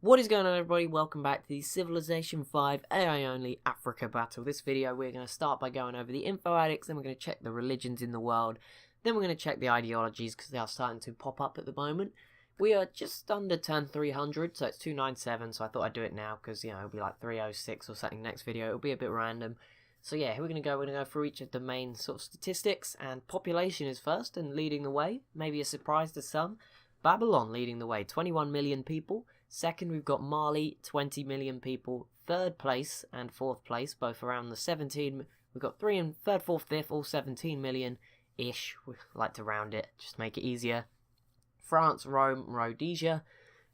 What is going on, everybody? Welcome back to the Civilization 5 AI only Africa battle. This video we're going to start by going over the info addicts, then we're going to check the religions in the world, then we're going to check the ideologies because they are starting to pop up at the moment. We are just under turn 300, so it's 297, so I thought I'd do it now because, you know, it'll be like 306 or something next video. It'll be a bit random. So yeah, here we're going to go through each of the main sort of statistics, and population is first and leading the way, maybe a surprise to some. Babylon leading the way, 21 million people. Second, we've got Mali, 20 million people. Third place and fourth place, both around the 17. We've got third, fourth, fifth, all 17 million-ish. We like to round it, just make it easier. France, Rome, Rhodesia.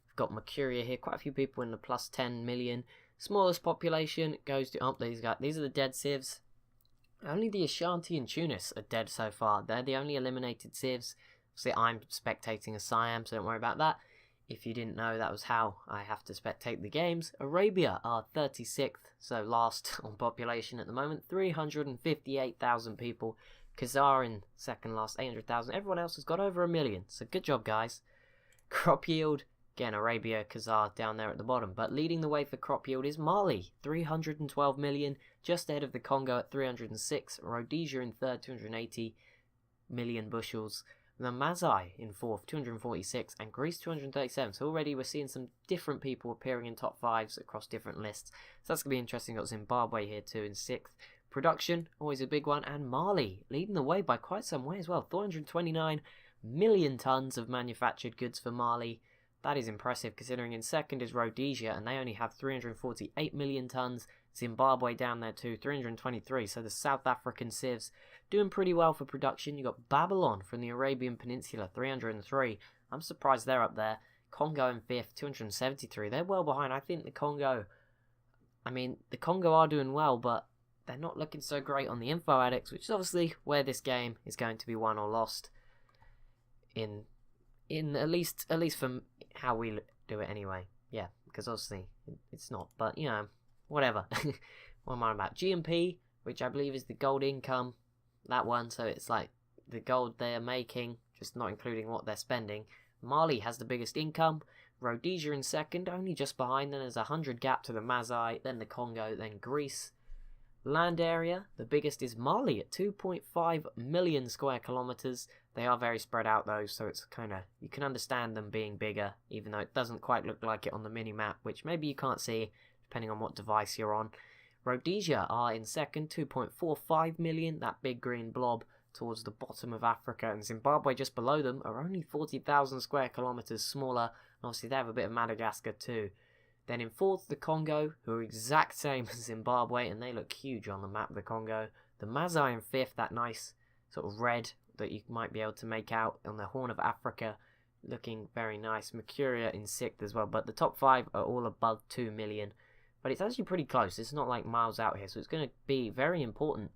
We've got Mercuria here, quite a few people in the plus 10 million. Smallest population goes to, these are the dead civs. Only the Ashanti and Tunis are dead so far. They're the only eliminated civs. See, I'm spectating as Siam, so don't worry about that. If you didn't know, that was how I have to spectate the games. Arabia are 36th, so last on population at the moment, 358,000 people. Khazar in second last, 800,000. Everyone else has got over 1 million, so good job, guys. Crop yield, again, Arabia, Khazar down there at the bottom. But leading the way for crop yield is Mali, 312 million, just ahead of the Congo at 306. Rhodesia in third, 280 million bushels. The Mazai in fourth, 246, and Greece 237. So already we're seeing some different people appearing in top fives across different lists. So that's going to be interesting. Got Zimbabwe here too in sixth. Production, always a big one, and Mali leading the way by quite some way as well. 429 million tons of manufactured goods for Mali. That is impressive considering in second is Rhodesia, and they only have 348 million tons. Zimbabwe down there too, 323. So the South African civs doing pretty well for production. You got Babylon from the Arabian Peninsula, 303. I'm surprised they're up there. Congo in fifth, 273. They're well behind. I think the Congo are doing well, but they're not looking so great on the info addicts, which is obviously where this game is going to be won or lost. In at least from how we do it anyway. Yeah, because obviously it's not. But you know, whatever. What am I about? GMP, which I believe is the gold income. That one, so it's like the gold they're making, just not including what they're spending. Mali has the biggest income. Rhodesia in second, only just behind. Then there's a 100 gap to the Mazai, then the Congo, then Greece. Land area, the biggest is Mali at 2.5 million square kilometers. They are very spread out though, so it's kind of, you can understand them being bigger, even though it doesn't quite look like it on the mini-map, which maybe you can't see, depending on what device you're on. Rhodesia are in second, 2.45 million, that big green blob towards the bottom of Africa, and Zimbabwe just below them are only 40,000 square kilometers smaller, and obviously they have a bit of Madagascar too. Then in fourth, the Congo, who are exact same as Zimbabwe, and they look huge on the map, the Congo. The Mazai in fifth, that nice sort of red that you might be able to make out on the Horn of Africa, looking very nice. Mercuria in sixth as well, but the top five are all above 2 million. But it's actually pretty close. It's not like miles out here, so it's going to be very important.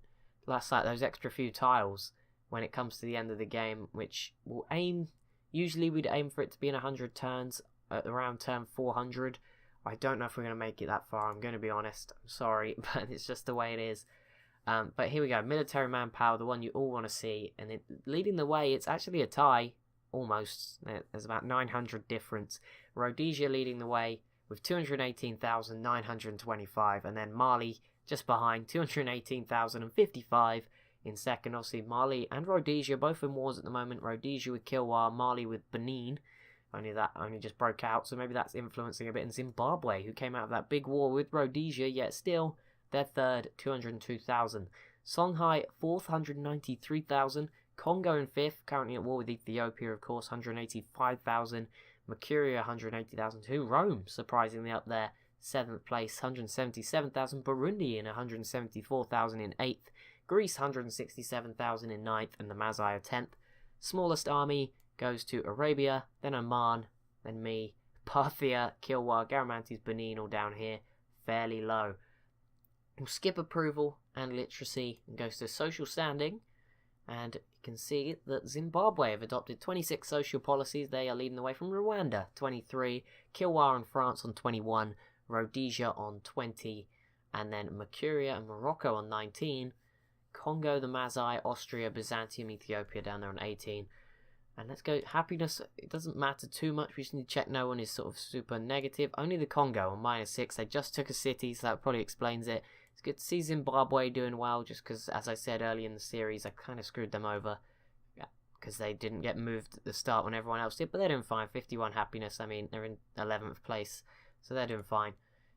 Last like those extra few tiles when it comes to the end of the game, which will aim. Usually we'd aim for it to be in 100 turns at around turn 400. I don't know if we're going to make it that far. I'm going to be honest. I'm sorry, but it's just the way it is. But here we go. Military manpower, the one you all want to see, and leading the way. It's actually a tie, almost. There's about 900 difference. Rhodesia leading the way with 218,925, and then Mali just behind, 218,055 in second. Obviously, Mali and Rhodesia both in wars at the moment. Rhodesia with Kilwa, Mali with Benin. Only just broke out, so maybe that's influencing a bit. In Zimbabwe, who came out of that big war with Rhodesia, yet still, they're third, 202,000. Songhai, fourth, 193,000. Congo in fifth, currently at war with Ethiopia, of course, 185,000. Mercuria, 180,000 too. Rome, surprisingly up there, 7th place, 177,000. Burundi in 174,000 in 8th. Greece, 167,000 in 9th. And the Mazai are 10th. Smallest army goes to Arabia, then Oman, then me. Parthia, Kilwa, Garamantes, Benin, all down here, fairly low. We'll skip approval and literacy and goes to social standing. And you can see that Zimbabwe have adopted 26 social policies. They are leading the way from Rwanda, 23. Kilwa and France on 21. Rhodesia on 20. And then Mercuria and Morocco on 19. Congo, the Mazai, Austria, Byzantium, Ethiopia down there on 18. And let's go, happiness, it doesn't matter too much, we just need to check no one is sort of super negative. Only the Congo on -6, they just took a city, so that probably explains it. It's good to see Zimbabwe doing well, just because, as I said earlier in the series, I kind of screwed them over. Because they didn't get moved at the start when everyone else did, but they're doing fine. 51 happiness, I mean, they're in 11th place, so they're doing fine.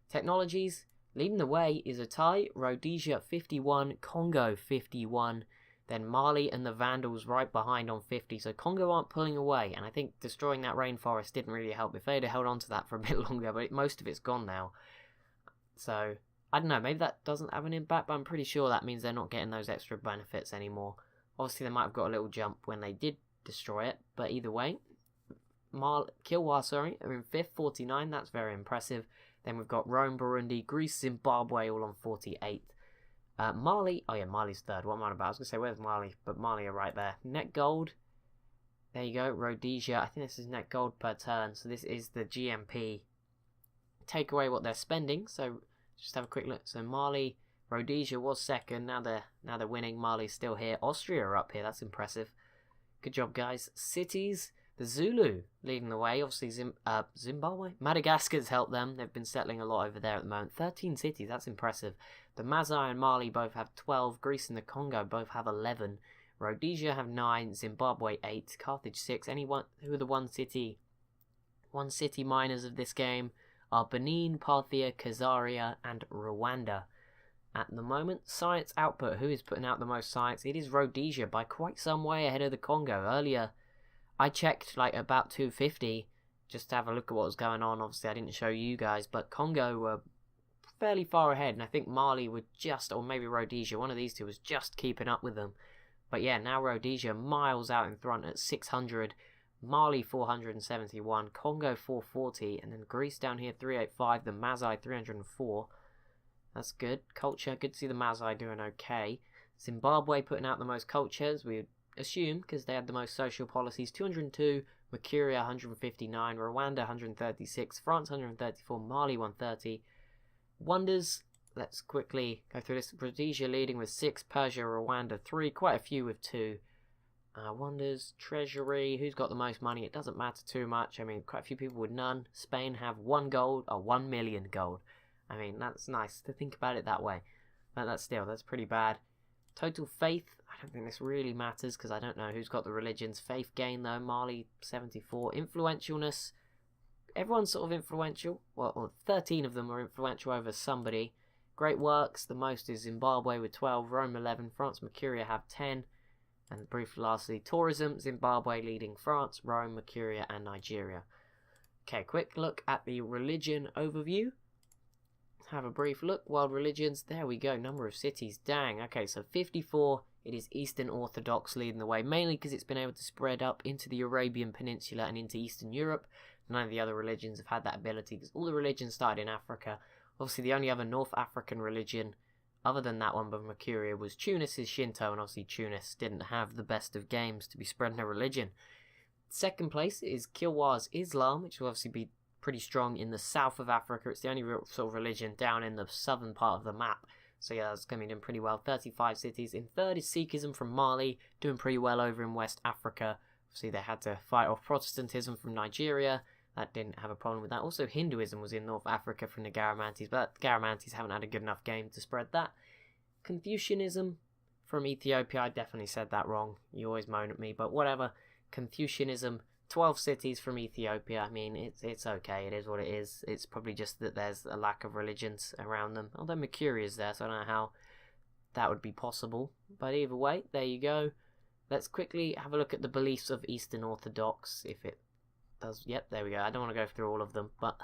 Technologies, leading the way is a tie, Rhodesia 51, Congo 51, then Mali and the Vandals right behind on 50, so Congo aren't pulling away, and I think destroying that rainforest didn't really help. If they'd have held on to that for a bit longer, but most of it's gone now. So, I don't know, maybe that doesn't have an impact, but I'm pretty sure that means they're not getting those extra benefits anymore. Obviously, they might have got a little jump when they did destroy it, but either way, Kilwa, are in 5th, 49, that's very impressive. Then we've got Rome, Burundi, Greece, Zimbabwe, all on 48th. Mali, oh yeah, Mali's 3rd, what am I about? I was going to say, where's Mali? But Mali are right there. Net gold, there you go, Rhodesia, I think this is net gold per turn, so this is the GMP. Take away what they're spending, so just have a quick look. So Mali, Rhodesia was 2nd, now they're winning, Mali's still here, Austria are up here, that's impressive. Good job, guys. Cities, the Zulu leading the way, obviously Zimbabwe. Madagascar's helped them, they've been settling a lot over there at the moment. 13 cities, that's impressive. The Masai and Mali both have 12, Greece and the Congo both have 11. Rhodesia have 9, Zimbabwe 8, Carthage 6. Anyone who are the one city miners of this game are Benin, Parthia, Khazaria, and Rwanda. At the moment, science output, who is putting out the most science? It is Rhodesia by quite some way ahead of the Congo. Earlier, I checked like about 250 just to have a look at what was going on. Obviously, I didn't show you guys, but Congo were fairly far ahead, and I think Mali would just, or maybe Rhodesia, one of these two was just keeping up with them. But yeah, now Rhodesia miles out in front at 600, Mali 471, Congo 440, and then Greece down here 385, the Masai 304. That's good. Culture, good to see the Masai doing okay. Zimbabwe putting out the most cultures, we would assume, because they had the most social policies. 202, Mercuria 159, Rwanda 136, France 134, Mali 130. Wonders, let's quickly go through this. Rhodesia leading with 6, Persia, Rwanda 3, quite a few with 2. Wonders, Treasury, who's got the most money? It doesn't matter too much. I mean, quite a few people with none. Spain have 1 gold, or 1 million gold. I mean, that's nice to think about it that way. But that's pretty bad. Total faith, I don't think this really matters because I don't know who's got the religions. Faith gain though, Mali 74. Influentialness, everyone's sort of influential. Well, 13 of them are influential over somebody. Great works, the most is Zimbabwe with 12, Rome 11, France, Mercuria have 10. And briefly lastly, tourism, Zimbabwe leading France, Rome, Mercuria and Nigeria. Okay, quick look at the religion overview. Have a brief look. World religions, there we go, number of cities, dang. Okay, so 54, it is Eastern Orthodox leading the way, mainly because it's been able to spread up into the Arabian Peninsula and into Eastern Europe. None of the other religions have had that ability because all the religions started in Africa. Obviously the only other North African religion other than that one but Mercuria was Tunis's Shinto, and obviously Tunis didn't have the best of games to be spreading a religion. Second place is Kilwa's Islam, which will obviously be pretty strong in the south of Africa. It's the only real sort of religion down in the southern part of the map. So yeah, that's going to be doing pretty well. 35 cities. In third is Sikhism from Mali, doing pretty well over in West Africa. Obviously they had to fight off Protestantism from Nigeria. That didn't have a problem with that. Also Hinduism was in North Africa from the Garamantes, but the Garamantes haven't had a good enough game to spread that. Confucianism from Ethiopia. I definitely said that wrong. You always moan at me, but whatever. Confucianism, 12 cities from Ethiopia. I mean, it's okay. It is what it is. It's probably just that there's a lack of religions around them. Although Mercury is there, so I don't know how that would be possible. But either way, there you go. Let's quickly have a look at the beliefs of Eastern Orthodox, if it does. Yep, there we go. I don't want to go through all of them, but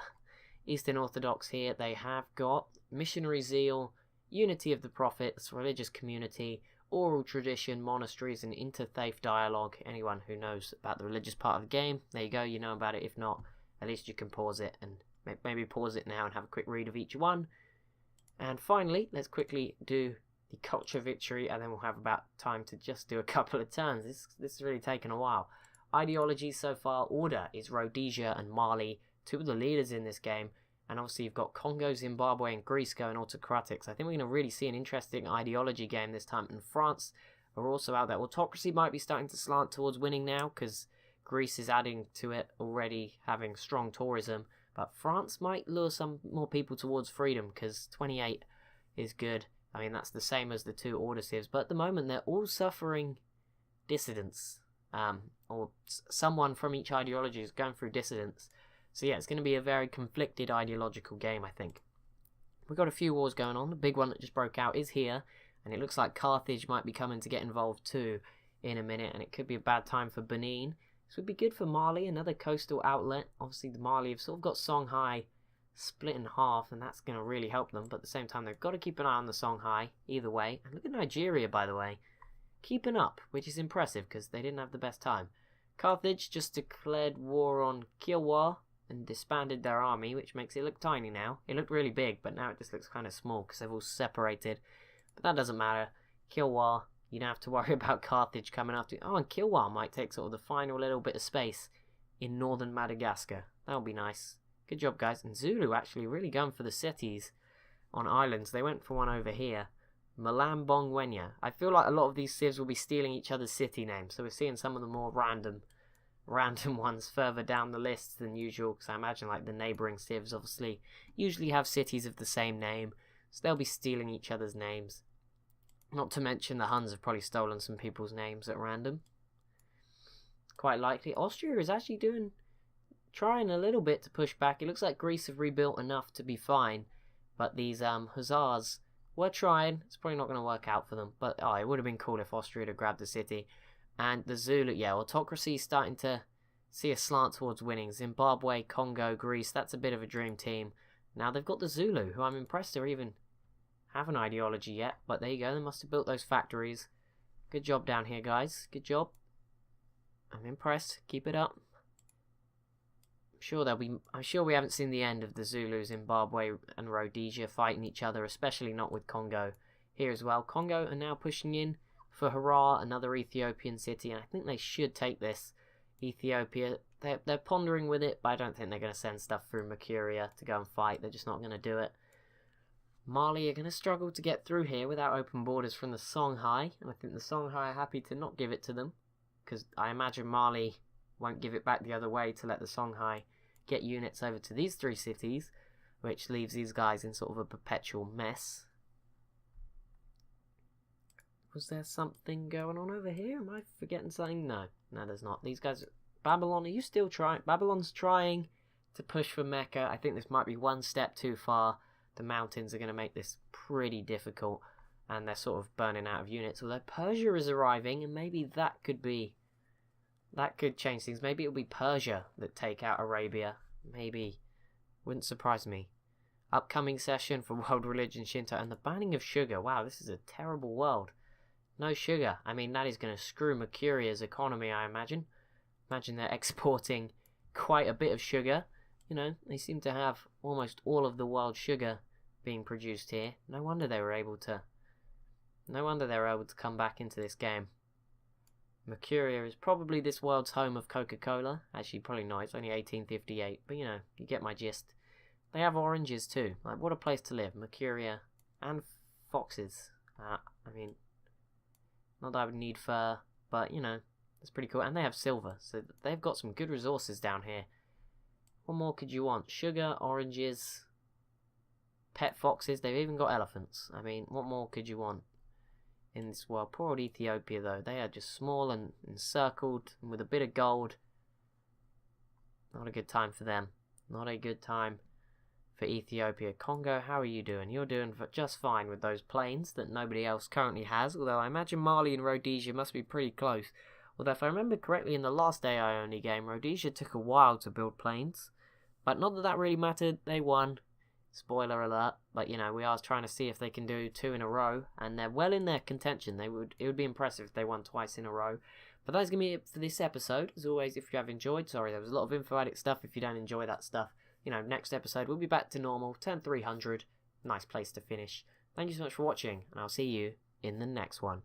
Eastern Orthodox here, they have got missionary zeal, unity of the prophets, religious community, oral tradition, monasteries, and interfaith dialogue. Anyone who knows about the religious part of the game, there you go, you know about it. If not, at least you can pause it and maybe pause it now and have a quick read of each one. And finally, let's quickly do the culture victory, and then we'll have about time to just do a couple of turns. This has really taken a while. Ideology so far, order is Rhodesia and Mali, two of the leaders in this game. And obviously you've got Congo, Zimbabwe and Greece going autocratic. So I think we're going to really see an interesting ideology game this time. And France are also out there. Autocracy might be starting to slant towards winning now because Greece is adding to it already, having strong tourism. But France might lure some more people towards freedom, because 28 is good. I mean, that's the same as the 2 order civs. But at the moment, they're all suffering dissidents. Or someone from each ideology is going through dissidents. So yeah, it's going to be a very conflicted ideological game, I think. We've got a few wars going on. The big one that just broke out is here. And it looks like Carthage might be coming to get involved too in a minute. And it could be a bad time for Benin. This would be good for Mali, another coastal outlet. Obviously, the Mali have sort of got Songhai split in half, and that's going to really help them. But at the same time, they've got to keep an eye on the Songhai either way. And look at Nigeria, by the way. Keeping up, which is impressive because they didn't have the best time. Carthage just declared war on Kilwa and disbanded their army, which makes it look tiny now. It looked really big, but now it just looks kind of small because they've all separated. But that doesn't matter. Kilwa, you don't have to worry about Carthage coming after you. Oh, and Kilwa might take sort of the final little bit of space in northern Madagascar. That'll be nice. Good job, guys. And Zulu actually really going for the cities on islands. They went for one over here. Malambongwenya. I feel like a lot of these civs will be stealing each other's city names, so we're seeing some of the more random ones further down the list than usual, because I imagine like the neighbouring civs obviously usually have cities of the same name, so they'll be stealing each other's names. Not to mention the Huns have probably stolen some people's names at random. Quite likely. Austria is actually trying a little bit to push back. It looks like Greece have rebuilt enough to be fine, but these Hussars were trying. It's probably not going to work out for them, but it would have been cool if Austria had grabbed the city. And the Zulu, yeah, autocracy is starting to see a slant towards winning. Zimbabwe, Congo, Greece, that's a bit of a dream team. Now they've got the Zulu, who I'm impressed are even have an ideology yet, but there you go, they must have built those factories. Good job down here, guys. Good job. I'm impressed. Keep it up. I'm sure we haven't seen the end of the Zulu, Zimbabwe and Rhodesia fighting each other, especially not with Congo here as well. Congo are now pushing in for Harar, another Ethiopian city, and I think they should take this. Ethiopia, they're pondering with it, but I don't think they're going to send stuff through Mercuria to go and fight. They're just not going to do it. Mali are going to struggle to get through here without open borders from the Songhai, and I think the Songhai are happy to not give it to them, because I imagine Mali won't give it back the other way to let the Songhai get units over to these 3 cities, which leaves these guys in sort of a perpetual mess. Was there something going on over here? Am I forgetting something? No, there's not. These guys, Babylon, are you still trying? Babylon's trying to push for Mecca. I think this might be one step too far. The mountains are going to make this pretty difficult, and they're sort of burning out of units. Although Persia is arriving, and maybe that could change things. Maybe it'll be Persia that take out Arabia. Maybe. Wouldn't surprise me. Upcoming session for World Religion Shinto and the banning of sugar. Wow, this is a terrible world. No sugar. I mean, that is going to screw Mercuria's economy, I imagine. Imagine they're exporting quite a bit of sugar. You know, they seem to have almost all of the world's sugar being produced here. No wonder they were able to come back into this game. Mercuria is probably this world's home of Coca-Cola. Actually, probably not. It's only 1858. But, you know, you get my gist. They have oranges, too. Like, what a place to live. Mercuria and foxes. I mean, not that I would need fur, but, you know, that's pretty cool. And they have silver, so they've got some good resources down here. What more could you want? Sugar, oranges, pet foxes. They've even got elephants. I mean, what more could you want in this world? Poor old Ethiopia, though. They are just small and encircled and with a bit of gold. Not a good time for them. Not a good time for Ethiopia. Congo, how are you doing? You're doing just fine with those plains that nobody else currently has. Although I imagine Mali and Rhodesia must be pretty close. Although if I remember correctly, in the last AI only game, Rhodesia took a while to build plains. But not that that really mattered. They won. Spoiler alert. But, you know, we are trying to see if they can do 2 in a row. And they're well in their contention. It would be impressive if they won twice in a row. But that's going to be it for this episode. As always, if you have enjoyed, sorry, there was a lot of info addict stuff. If you don't enjoy that stuff, you know, next episode we'll be back to normal. Turn 300. Nice place to finish. Thank you so much for watching. And I'll see you in the next one.